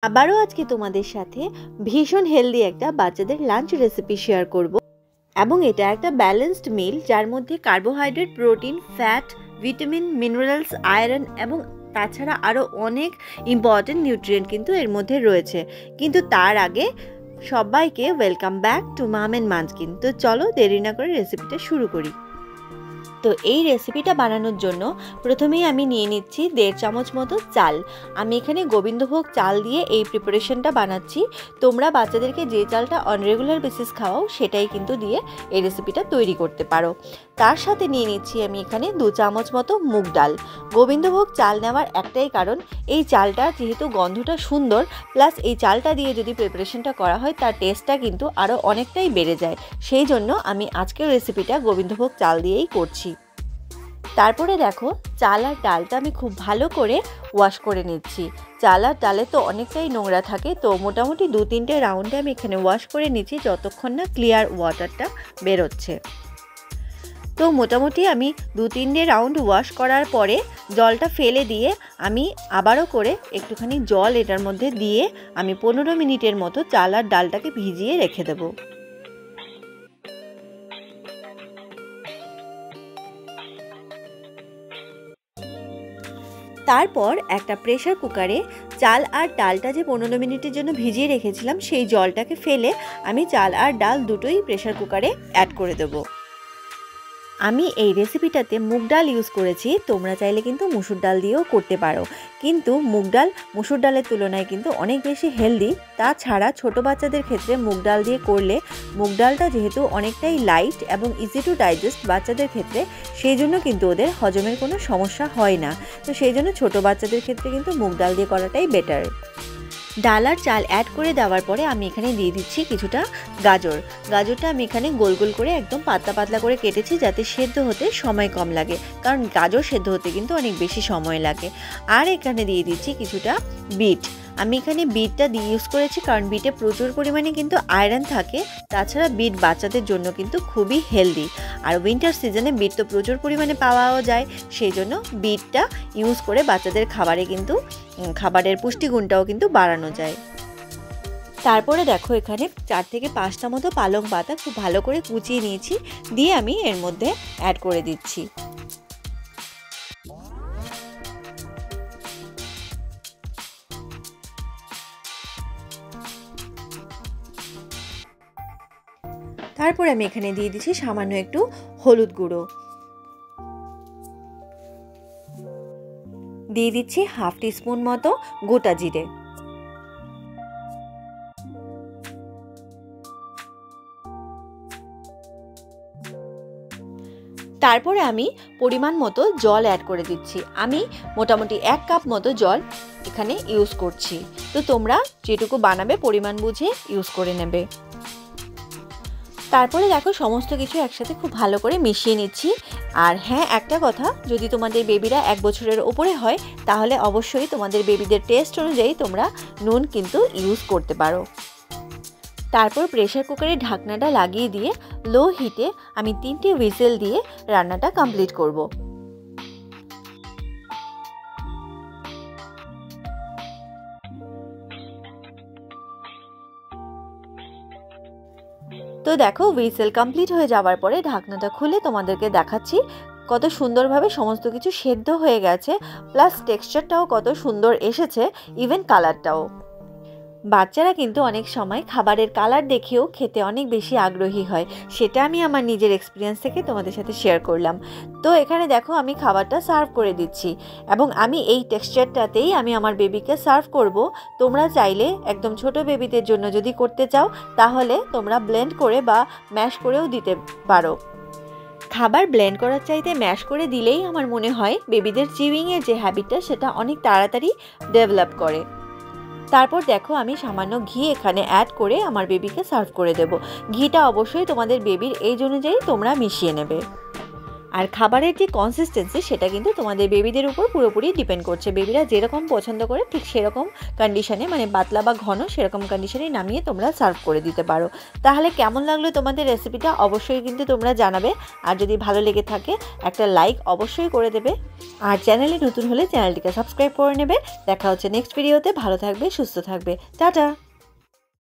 আবারও আজকে তোমাদের সাথে ভীষণ হেলদি একটা বাচ্চাদের লাঞ্চ রেসিপি শেয়ার করব এবং এটা একটা ব্যালেন্সড মিল যার মধ্যে carbohydrate, protein, fat, vitamin, minerals, iron এবং তাছাড়া আরও অনেক ইম্পর্টেন্ট নিউট্রিয়েন্ট কিন্তু এর মধ্যে রয়েছে। কিন্তু তার আগে সবাইকে welcome back to mom and munchkin. তো চলো দেরি না করে রেসিপিটা শুরু করি। তো এই রেসিপিটা বানানোর জন্য প্রথমেই আমি নিয়ে নিচ্ছি 1.5 চামচ মতো চাল। আমি এখানে গোবিন্দভোগ চাল দিয়ে এই প্রিপারেশনটা বানাচ্ছি। তোমরা বাচ্চাদেরকে যে চালটা অন রেগুলার বেসিস খাওয়াও সেটাই কিন্তু দিয়ে এই রেসিপিটা তৈরি করতে পারো। তার সাথে নিয়ে নিচ্ছি আমি এখানে 2 চামচ মতো মুগ ডাল। গোবিন্দভোগ চাল নেওয়ার একটাই কারণ, এই চালটা যেহেতু গন্ধটা সুন্দর, প্লাস এই চালটা দিয়ে যদি প্রিপারেশনটা করা হয় তার টেস্টটা কিন্তু আরও অনেকটাই বেড়ে যায়। সেই জন্য আমি আজকের রেসিপিটা গোবিন্দভোগ চাল দিয়েই করছি। তারপরে দেখো চাল আর ডালটা আমি খুব ভালো করে ওয়াশ করে নিচ্ছি। চাল আর ডালে তো অনেকটাই নোংরা থাকে, তো মোটামুটি 2-3টে রাউন্ডে আমি এখানে ওয়াশ করে নিচ্ছি যতক্ষণ না ক্লিয়ার ওয়াটারটা বেরোচ্ছে। তো মোটামুটি আমি 2-3টে রাউন্ড ওয়াশ করার পরে জলটা ফেলে দিয়ে আমি আবারও করে একটুখানি জল এটার মধ্যে দিয়ে আমি 15 মিনিটের মতো চাল আর ডালটাকে ভিজিয়ে রেখে দেবো। তারপর একটা প্রেসার কুকারে চাল আর ডালটা যে 15 মিনিটের জন্য ভিজিয়ে রেখেছিলাম সেই জলটাকে ফেলে আমি চাল আর ডাল দুটোই প্রেসার কুকারে অ্যাড করে দেবো। আমি এই রেসিপিটাতে মুগ ডাল ইউজ করেছি, তোমরা চাইলে কিন্তু মুসুর ডাল দিয়েও করতে পারো, কিন্তু মুগ ডাল মুসুর ডালের তুলনায় কিন্তু অনেক বেশি হেলদি। তাছাড়া ছোট বাচ্চাদের ক্ষেত্রে মুগ ডাল দিয়ে করলে মুগ ডালটা যেহেতু অনেকটাই লাইট এবং ইজি টু ডাইজেস্ট বাচ্চাদের ক্ষেত্রে, সেই জন্য কিন্তু ওদের হজমের কোনো সমস্যা হয় না। তো সেই জন্য ছোট বাচ্চাদের ক্ষেত্রে কিন্তু মুগ ডাল দিয়ে করাটাই বেটার। ডাল আর চাল অ্যাড করে দেওয়ার পরে আমি এখানে দিয়ে দিচ্ছি কিছুটা গাজরটা আমি এখানে গোল গোল করে একদম পাতলা পাতলা করে কেটেছি যাতে সেদ্ধ হতে সময় কম লাগে, কারণ গাজর সেদ্ধ হতে কিন্তু অনেক বেশি সময় লাগে। আর এখানে দিয়ে দিচ্ছি কিছুটা বিট। আমি এখানে বিটটা দিয়ে ইউজ করেছি কারণ বিটে প্রচুর পরিমাণে কিন্তু আয়রন থাকে। তাছাড়া বিট বাচ্চাদের জন্য কিন্তু খুবই হেলদি, আর উইন্টার সিজনে বিট তো প্রচুর পরিমাণে পাওয়াও যায়, সেই জন্য বিটটা ইউজ করে বাচ্চাদের খাবারে কিন্তু খাবারের পুষ্টিগুণটাও কিন্তু বাড়ানো যায়। তারপরে দেখো এখানে 4 থেকে 5টা মতো পালং পাতা খুব ভালো করে কুচিয়ে নিয়েছি, দিয়ে আমি এর মধ্যে অ্যাড করে দিচ্ছি। তারপরে আমি এখানে দিয়ে দিচ্ছি সামান্য একটু হলুদ গুঁড়ো, দিয়ে দিচ্ছি 1/2 টিস্পুন মতো গোটা জিরে। তারপরে আমি পরিমাণ মতো জল অ্যাড করে দিচ্ছি। আমি মোটামুটি 1 কাপ মতো জল এখানে ইউজ করছি, তো তোমরা যেটুকু বানাবে পরিমাণ বুঝে ইউজ করে নেবে। তারপরে দেখো সমস্ত কিছু একসাথে খুব ভালো করে মিশিয়ে নিচ্ছি। আর হ্যাঁ, একটা কথা, যদি তোমাদের বেবিরা 1 বছরের ওপরে হয় তাহলে অবশ্যই তোমাদের বেবিদের টেস্ট অনুযায়ী তোমরা নুন কিন্তু ইউজ করতে পারো। তারপর প্রেসার কুকারে ঢাকনাটা লাগিয়ে দিয়ে লো হিটে আমি 3টে হুইসেল দিয়ে রান্নাটা কমপ্লিট করব। তো দেখো হুইসেল কমপ্লিট হয়ে যাওয়ার পরে ঢাকনাটা খুলে তোমাদেরকে দেখাচ্ছি কত সুন্দরভাবে সমস্ত কিছু সেদ্ধ হয়ে গেছে, প্লাস টেক্সচারটাও কত সুন্দর এসেছে, ইভেন কালারটাও। বাচ্চারা কিন্তু অনেক সময় খাবারের কালার দেখেও খেতে অনেক বেশি আগ্রহী হয়, সেটা আমি আমার নিজের এক্সপিরিয়েন্স থেকে তোমাদের সাথে শেয়ার করলাম। তো এখানে দেখো আমি খাবারটা সার্ভ করে দিচ্ছি এবং আমি এই টেক্সচারটাতেই আমি আমার বেবিকে সার্ভ করব। তোমরা চাইলে একদম ছোট বেবিদের জন্য যদি করতে চাও তাহলে তোমরা ব্লেন্ড করে বা ম্যাশ করেও দিতে পারো। খাবার ব্লেন্ড করার চাইতে ম্যাশ করে দিলেই আমার মনে হয় বেবিদের চিউইংয়ের যে হ্যাবিটটা সেটা অনেক তাড়াতাড়ি ডেভেলপ করে। তারপর দেখো আমি সামান্য ঘি এখানে অ্যাড করে আমার বেবিকে সার্ভ করে দেব। ঘিটা অবশ্যই তোমাদের বেবির এজ অনুযায়ী তোমরা মিশিয়ে নেবে। আর খাবারের যে কনসিস্টেন্সি সেটা কিন্তু তোমাদের বেবিদের উপর পুরোপুরি ডিপেন্ড করছে। বেবিরা যেরকম পছন্দ করে ঠিক সেরকম কন্ডিশনে, মানে পাতলা বা ঘন সেরকম কন্ডিশনে নামিয়ে তোমরা সার্ভ করে দিতে পারো। তাহলে কেমন লাগলো তোমাদের রেসিপিটা অবশ্যই কিন্তু তোমরা জানাবে। আর যদি ভালো লেগে থাকে একটা লাইক অবশ্যই করে দেবে। আর চ্যানেলে নতুন হলে চ্যানেলটিকে সাবস্ক্রাইব করে নেবে। দেখা হচ্ছে নেক্সট ভিডিওতে। ভালো থাকবে, সুস্থ থাকবে, টাটা।